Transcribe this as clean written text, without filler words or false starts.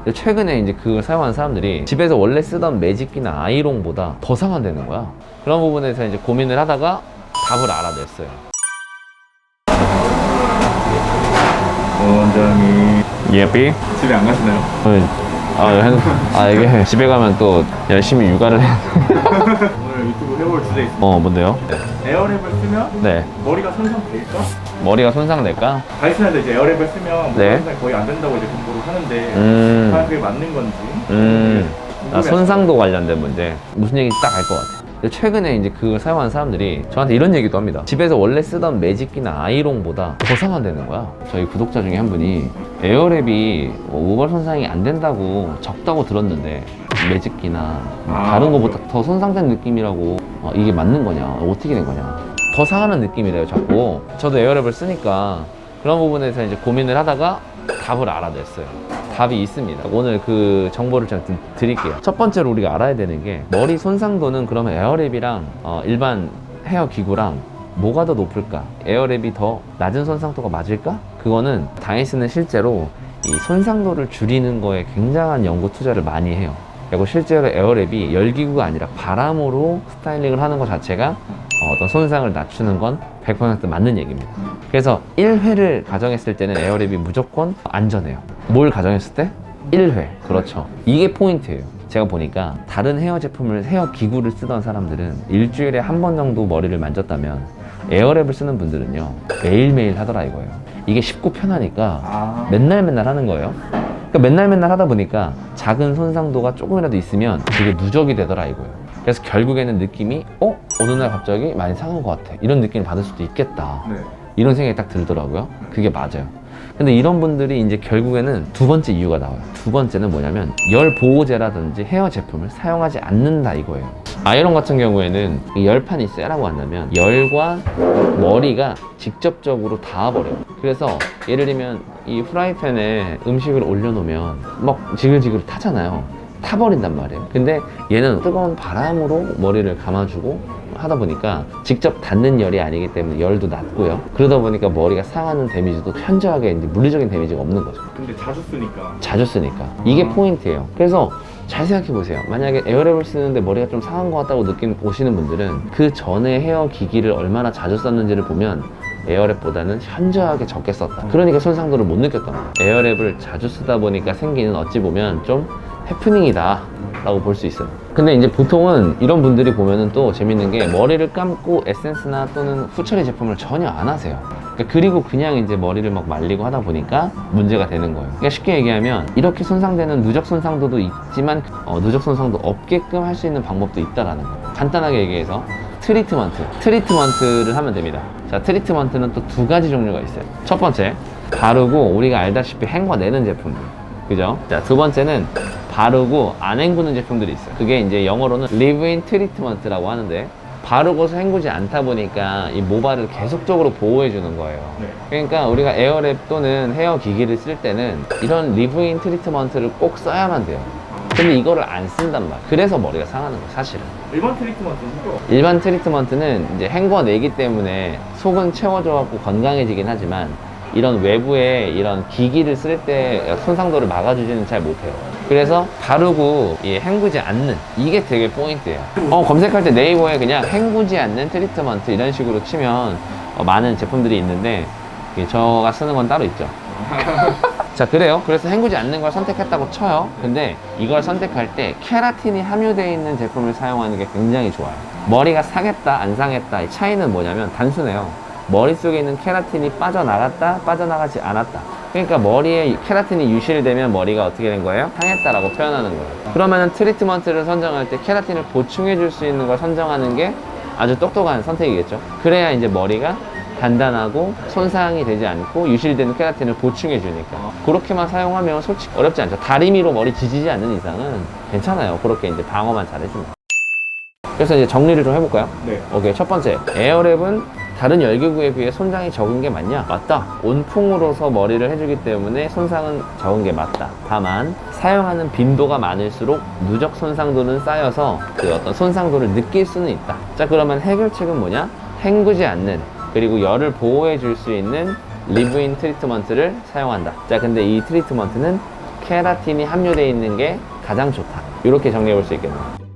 근데 최근에 이제 그걸 사용하는 사람들이 집에서 원래 쓰던 매직기나 아이롱보다 더 상한되는 거야. 그런 부분에서 이제 고민을 하다가 답을 알아냈어요. 원장님 예삐? 집에 안 가시나요? 이게 집에 가면 또 열심히 육아를 해. 오늘 유튜브 해볼 주제 있습니다. 뭔데요? 에어랩을 쓰면 네. 머리가 손상될까? 머리가 손상될까? 다이슨한테 이제 에어랩을 쓰면 머리 네. 손상이 거의 안 된다고 이제 공부를 하는데 과연 그게 맞는 건지 손상도 관련된 문제. 무슨 얘기인지 딱 알 것 같아. 근데 최근에 이제 그걸 사용하는 사람들이 저한테 이런 얘기도 합니다. 집에서 원래 쓰던 매직기나 아이롱보다 더 상한되는 거야. 저희 구독자 중에 한 분이 에어랩이 오버 손상이 안 된다고 적다고 들었는데 매직기나 다른 거보다 더 손상된 느낌이라고 이게 맞는 거냐? 어떻게 된 거냐? 더 상하는 느낌이래요, 자꾸. 저도 에어랩을 쓰니까 그런 부분에서 이제 고민을 하다가 답을 알아냈어요. 답이 있습니다. 오늘 그 정보를 제가 드릴게요. 첫 번째로 우리가 알아야 되는 게 머리 손상도는 그러면 에어랩이랑 일반 헤어 기구랑 뭐가 더 높을까? 에어랩이 더 낮은 손상도가 맞을까? 그거는 다이슨은 실제로 이 손상도를 줄이는 거에 굉장한 연구 투자를 많이 해요. 그리고 실제로 에어랩이 열기구가 아니라 바람으로 스타일링을 하는 것 자체가 어떤 손상을 낮추는 건 100% 맞는 얘기입니다. 그래서 1회를 가정했을 때는 에어랩이 무조건 안전해요. 뭘 가정했을 때? 1회. 그렇죠. 이게 포인트예요. 제가 보니까 다른 헤어 제품을, 헤어 기구를 쓰던 사람들은 일주일에 한 번 정도 머리를 만졌다면 에어랩을 쓰는 분들은요, 매일매일 하더라 이거예요. 이게 쉽고 편하니까 맨날 하는 거예요. 그러니까 맨날 하다 보니까 작은 손상도가 조금이라도 있으면 그게 누적이 되더라 이거예요. 그래서 결국에는 느낌이 어느 날 갑자기 많이 상한 것 같아, 이런 느낌을 받을 수도 있겠다. 네. 이런 생각이 딱 들더라고요. 그게 맞아요. 근데 이런 분들이 이제 결국에는 두 번째 이유가 나와요. 두 번째는 뭐냐면 열 보호제라든지 헤어 제품을 사용하지 않는다 이거예요. 아이롱 같은 경우에는 이 열판이 쎄라고 한다면 열과 머리가 직접적으로 닿아버려요. 그래서 예를 들면 이 프라이팬에 음식을 올려놓으면 막 지글지글 타잖아요. 타버린단 말이에요. 근데 얘는 뜨거운 바람으로 머리를 감아주고 하다 보니까 직접 닿는 열이 아니기 때문에 열도 낮고요. 그러다 보니까 머리가 상하는 데미지도 현저하게 이제 물리적인 데미지가 없는 거죠. 근데 자주 쓰니까 이게 포인트예요. 그래서 잘 생각해 보세요. 만약에 에어랩을 쓰는데 머리가 좀 상한 것 같다고 오시는 분들은 그 전에 헤어 기기를 얼마나 자주 썼는지를 보면 에어랩보다는 현저하게 적게 썼다. 그러니까 손상도를 못 느꼈던 거예요. 에어랩을 자주 쓰다 보니까 생기는 어찌 보면 좀 해프닝이다 라고 볼 수 있어요. 근데 이제 보통은 이런 분들이 보면은 또 재밌는 게 머리를 감고 에센스나 또는 후처리 제품을 전혀 안 하세요. 그리고 그냥 이제 머리를 막 말리고 하다 보니까 문제가 되는 거예요. 그러니까 쉽게 얘기하면 이렇게 손상되는 누적 손상도도 있지만 누적 손상도 없게끔 할 수 있는 방법도 있다라는 거예요. 간단하게 얘기해서 트리트먼트를 하면 됩니다. 자, 트리트먼트는 또 두 가지 종류가 있어요. 첫 번째, 바르고 우리가 알다시피 헹궈내는 제품들, 그죠? 자, 두 번째는 바르고 안 헹구는 제품들이 있어요. 그게 이제 영어로는 리브인 트리트먼트라고 하는데, 바르고서 헹구지 않다 보니까 이 모발을 계속적으로 보호해 주는 거예요. 그러니까 우리가 에어랩 또는 헤어 기기를 쓸 때는 이런 리브인 트리트먼트를 꼭 써야만 돼요. 근데 이거를 안 쓴단 말이에요. 그래서 머리가 상하는 거예요, 사실은. 일반 트리트먼트는 일반 트리트먼트는 이제 헹궈내기 때문에 속은 채워져갖고 건강해지긴 하지만 이런 외부에 이런 기기를 쓸 때 손상도를 막아주지는 잘 못해요. 그래서 바르고 헹구지 않는, 이게 되게 포인트예요. 검색할 때 네이버에 그냥 헹구지 않는 트리트먼트 이런 식으로 치면 많은 제품들이 있는데 저가 쓰는 건 따로 있죠. 자, 그래요. 그래서 헹구지 않는 걸 선택했다고 쳐요. 근데 이걸 선택할 때 케라틴이 함유되어 있는 제품을 사용하는 게 굉장히 좋아요. 머리가 상했다 안 상했다, 이 차이는 뭐냐면 단순해요. 머릿속에 있는 케라틴이 빠져나갔다 빠져나가지 않았다. 그러니까 머리에 케라틴이 유실되면 머리가 어떻게 된 거예요? 상했다라고 표현하는 거예요. 그러면은 트리트먼트를 선정할 때 케라틴을 보충해 줄 수 있는 걸 선정하는 게 아주 똑똑한 선택이겠죠. 그래야 이제 머리가 단단하고 손상이 되지 않고 유실되는 케라틴을 보충해 주니까. 그렇게만 사용하면 솔직히 어렵지 않죠. 다리미로 머리 지지지 않는 이상은 괜찮아요. 그렇게 이제 방어만 잘해주면. 그래서 이제 정리를 좀 해볼까요? 네. 오케이. 첫 번째, 에어랩은 다른 열기구에 비해 손상이 적은 게 맞냐? 맞다. 온풍으로서 머리를 해주기 때문에 손상은 적은 게 맞다. 다만 사용하는 빈도가 많을수록 누적 손상도는 쌓여서 그 어떤 손상도를 느낄 수는 있다. 자, 그러면 해결책은 뭐냐? 헹구지 않는, 그리고 열을 보호해 줄 수 있는 리브인 트리트먼트를 사용한다. 자, 근데 이 트리트먼트는 케라틴이 함유되어 있는 게 가장 좋다. 이렇게 정리해 볼 수 있겠네요.